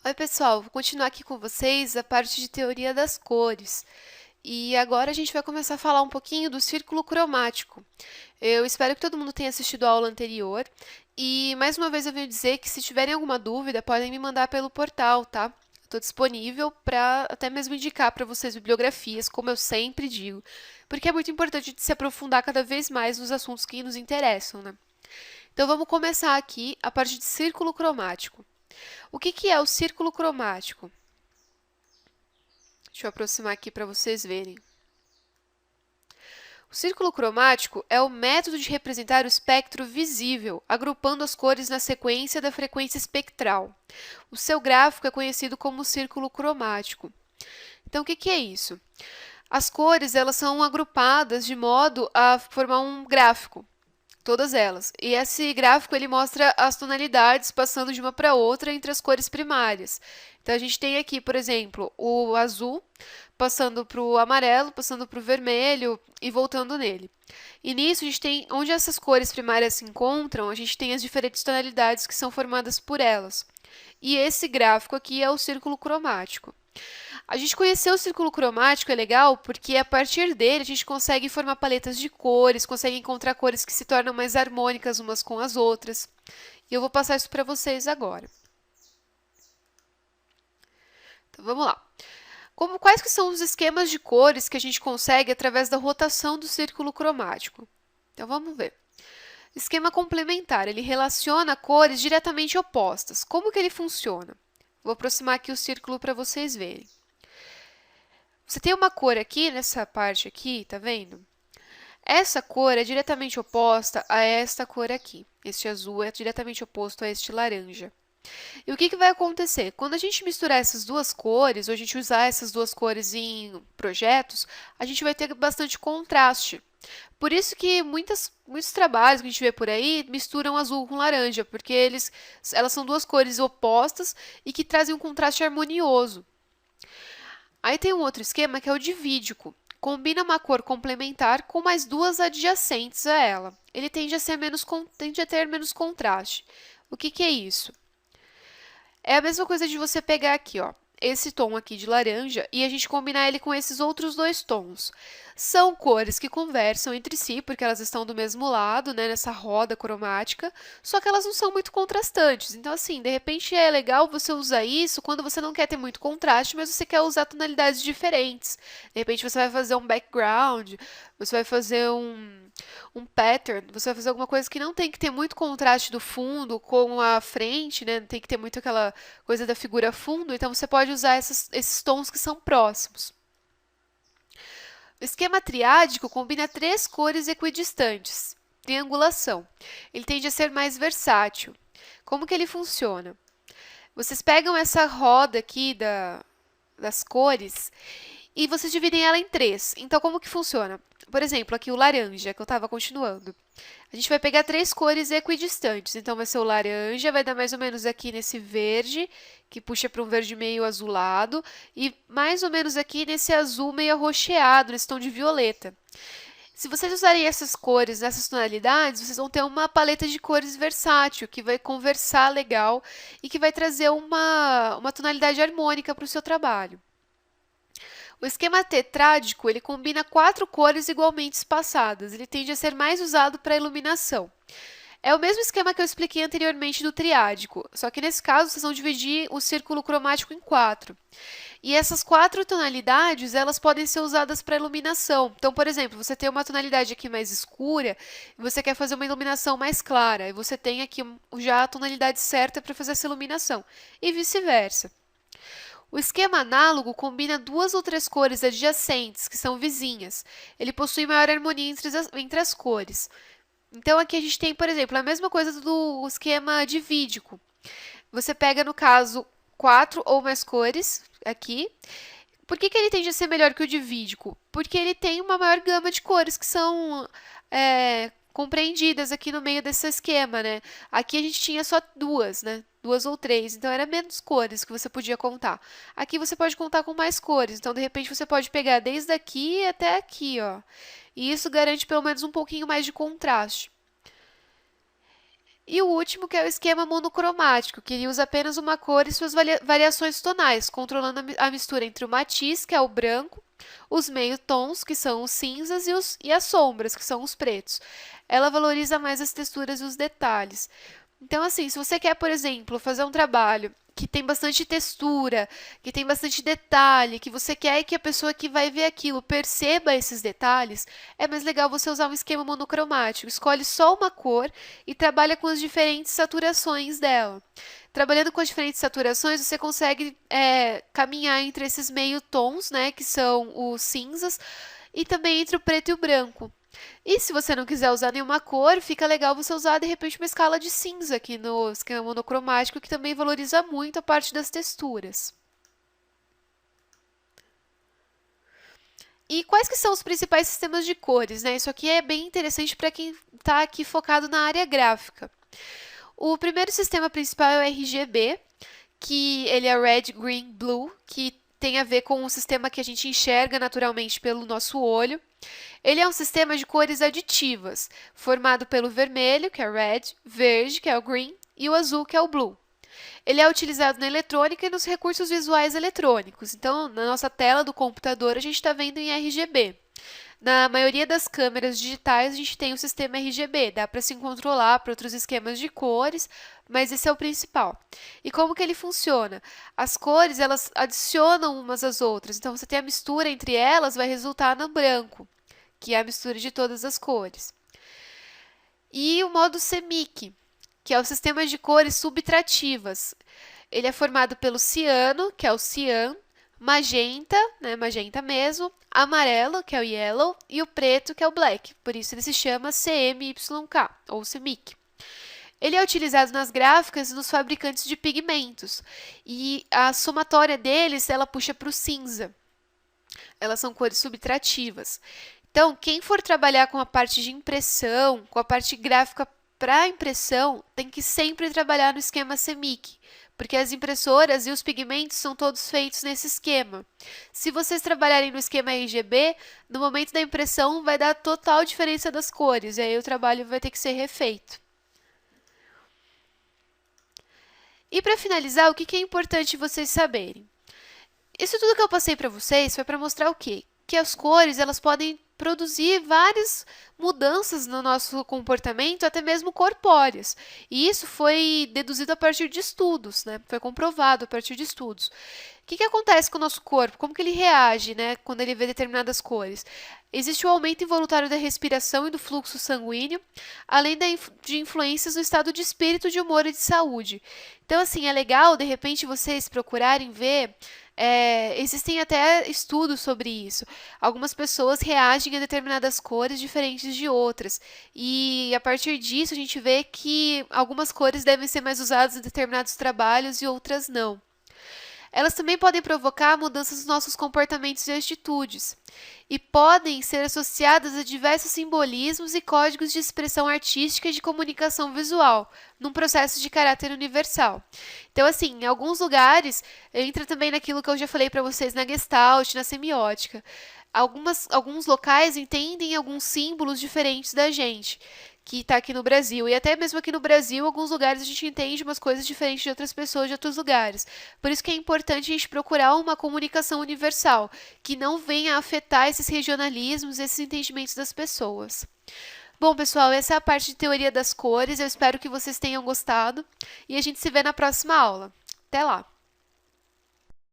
Oi, pessoal, vou continuar aqui com vocês a parte de teoria das cores. E agora a gente vai começar a falar um pouquinho do círculo cromático. Eu espero que todo mundo tenha assistido a aula anterior. E mais uma vez eu venho dizer que se tiverem alguma dúvida, podem me mandar pelo portal, tá? Estou disponível para até mesmo indicar para vocês bibliografias, como eu sempre digo, porque é muito importante de se aprofundar cada vez mais nos assuntos que nos interessam, né? Então vamos começar aqui a parte de círculo cromático. O que é o círculo cromático? Deixa eu aproximar aqui para vocês verem. O círculo cromático é o método de representar o espectro visível, agrupando as cores na sequência da frequência espectral. O seu gráfico é conhecido como círculo cromático. Então, o que é isso? As cores elas são agrupadas de modo a formar um gráfico. Todas elas. E esse gráfico ele mostra as tonalidades passando de uma para outra entre as cores primárias. Então, a gente tem aqui, por exemplo, o azul passando para o amarelo, passando para o vermelho e voltando nele. E nisso, a gente tem, onde essas cores primárias se encontram, a gente tem as diferentes tonalidades que são formadas por elas. E esse gráfico aqui é o círculo cromático. A gente conhecer o círculo cromático é legal porque a partir dele a gente consegue formar paletas de cores, consegue encontrar cores que se tornam mais harmônicas umas com as outras. E eu vou passar isso para vocês agora. Então vamos lá. Quais que são os esquemas de cores que a gente consegue através da rotação do círculo cromático? Então vamos ver. Esquema complementar, ele relaciona cores diretamente opostas. Como que ele funciona? Vou aproximar aqui o círculo para vocês verem. Você tem uma cor aqui, nessa parte aqui, tá vendo? Essa cor é diretamente oposta a esta cor aqui. Este azul é diretamente oposto a este laranja. E o que vai acontecer? Quando a gente misturar essas duas cores, ou a gente usar essas duas cores em projetos, a gente vai ter bastante contraste. Por isso que muitos trabalhos que a gente vê por aí misturam azul com laranja, porque elas são duas cores opostas e que trazem um contraste harmonioso. Aí tem um outro esquema que é o divídico. Combina uma cor complementar com mais duas adjacentes a ela. Ele tende a ter menos contraste. O que é isso? É a mesma coisa de você pegar aqui, ó, esse tom aqui de laranja e a gente combinar ele com esses outros dois tons. São cores que conversam entre si, porque elas estão do mesmo lado, né, nessa roda cromática, só que elas não são muito contrastantes. Então, assim, de repente é legal você usar isso quando você não quer ter muito contraste, mas você quer usar tonalidades diferentes. De repente você vai fazer um background, você vai fazer um pattern, você vai fazer alguma coisa que não tem que ter muito contraste do fundo com a frente, né? Não tem que ter muito aquela coisa da figura fundo, então você pode usar esses tons que são próximos. O esquema triádico combina três cores equidistantes. Triangulação. Ele tende a ser mais versátil. Como que ele funciona? Vocês pegam essa roda aqui das cores e vocês dividem ela em três. Então, como que funciona? Por exemplo, aqui o laranja, que eu estava continuando. A gente vai pegar três cores equidistantes. Então, vai ser o laranja, vai dar mais ou menos aqui nesse verde, que puxa para um verde meio azulado, e mais ou menos aqui nesse azul meio arroxeado, nesse tom de violeta. Se vocês usarem essas cores, essas tonalidades, vocês vão ter uma paleta de cores versátil, que vai conversar legal e que vai trazer uma tonalidade harmônica para o seu trabalho. O esquema tetrádico, ele combina quatro cores igualmente espaçadas. Ele tende a ser mais usado para iluminação. É o mesmo esquema que eu expliquei anteriormente do triádico, só que nesse caso vocês vão dividir o círculo cromático em quatro. E essas quatro tonalidades, elas podem ser usadas para iluminação. Então, por exemplo, você tem uma tonalidade aqui mais escura e você quer fazer uma iluminação mais clara, e você tem aqui já a tonalidade certa para fazer essa iluminação, e vice-versa. O esquema análogo combina duas ou três cores adjacentes, que são vizinhas. Ele possui maior harmonia entre as cores. Então, aqui a gente tem, por exemplo, a mesma coisa do esquema divídico. Você pega, no caso, quatro ou mais cores aqui. Por que ele tende a ser melhor que o divídico? Porque ele tem uma maior gama de cores que são compreendidas aqui no meio desse esquema, né? Aqui a gente tinha só duas, né? Duas ou três, então era menos cores que você podia contar. Aqui você pode contar com mais cores, então de repente você pode pegar desde aqui até aqui, ó. E isso garante pelo menos um pouquinho mais de contraste. E o último, que é o esquema monocromático, que ele usa apenas uma cor e suas variações tonais, controlando a mistura entre o matiz, que é o branco, os meio-tons, que são os cinzas, e as sombras, que são os pretos. Ela valoriza mais as texturas e os detalhes. Então, assim, se você quer, por exemplo, fazer um trabalho que tem bastante textura, que tem bastante detalhe, que você quer que a pessoa que vai ver aquilo perceba esses detalhes, é mais legal você usar um esquema monocromático. Escolhe só uma cor e trabalha com as diferentes saturações dela. Trabalhando com as diferentes saturações, você consegue caminhar entre esses meio tons, né, que são os cinzas, e também entre o preto e o branco. E se você não quiser usar nenhuma cor, fica legal você usar de repente uma escala de cinza aqui no esquema monocromático, que também valoriza muito a parte das texturas. E quais que são os principais sistemas de cores, né? Isso aqui é bem interessante para quem está aqui focado na área gráfica. O primeiro sistema principal é o RGB, que ele é Red, Green, Blue, que tem a ver com o sistema que a gente enxerga naturalmente pelo nosso olho. Ele é um sistema de cores aditivas, formado pelo vermelho, que é o red, verde, que é o green, e o azul, que é o blue. Ele é utilizado na eletrônica e nos recursos visuais eletrônicos. Então, na nossa tela do computador, a gente está vendo em RGB. Na maioria das câmeras digitais, a gente tem o sistema RGB. Dá para se controlar para outros esquemas de cores, mas esse é o principal. E como que ele funciona? As cores, elas adicionam umas às outras. Então, você tem a mistura entre elas, vai resultar no branco, que é a mistura de todas as cores. E o modo CMYK, que é o sistema de cores subtrativas. Ele é formado pelo ciano, que é o cian, magenta, né, magenta mesmo, amarelo, que é o yellow, e o preto, que é o black. Por isso ele se chama CMYK, ou CMYK. Ele é utilizado nas gráficas e nos fabricantes de pigmentos. E a somatória deles, ela puxa para o cinza. Elas são cores subtrativas. Então, quem for trabalhar com a parte de impressão, com a parte gráfica para impressão, tem que sempre trabalhar no esquema CMYK, porque as impressoras e os pigmentos são todos feitos nesse esquema. Se vocês trabalharem no esquema RGB, no momento da impressão vai dar total diferença das cores, e aí o trabalho vai ter que ser refeito. E para finalizar, o que é importante vocês saberem? Isso tudo que eu passei para vocês foi para mostrar o quê? Que as cores elas podem produzir várias mudanças no nosso comportamento, até mesmo corpóreas. E isso foi deduzido a partir de estudos, né? Foi comprovado a partir de estudos. O que acontece com o nosso corpo? Como que ele reage, né, quando ele vê determinadas cores? Existe o aumento involuntário da respiração e do fluxo sanguíneo, além de influências no estado de espírito, de humor e de saúde. Então, assim, é legal, de repente, vocês procurarem ver. Existem até estudos sobre isso. Algumas pessoas reagem a determinadas cores diferentes de outras. E a partir disso, a gente vê que algumas cores devem ser mais usadas em determinados trabalhos e outras não. Elas também podem provocar mudanças nos nossos comportamentos e atitudes, e podem ser associadas a diversos simbolismos e códigos de expressão artística e de comunicação visual, num processo de caráter universal. Então, assim, em alguns lugares, entra também naquilo que eu já falei para vocês na Gestalt, na semiótica. Alguns locais entendem alguns símbolos diferentes da gente, que está aqui no Brasil. E até mesmo aqui no Brasil, alguns lugares a gente entende umas coisas diferentes de outras pessoas de outros lugares. Por isso que é importante a gente procurar uma comunicação universal, que não venha afetar esses regionalismos, esses entendimentos das pessoas. Bom, pessoal, essa é a parte de teoria das cores. Eu espero que vocês tenham gostado e a gente se vê na próxima aula. Até lá!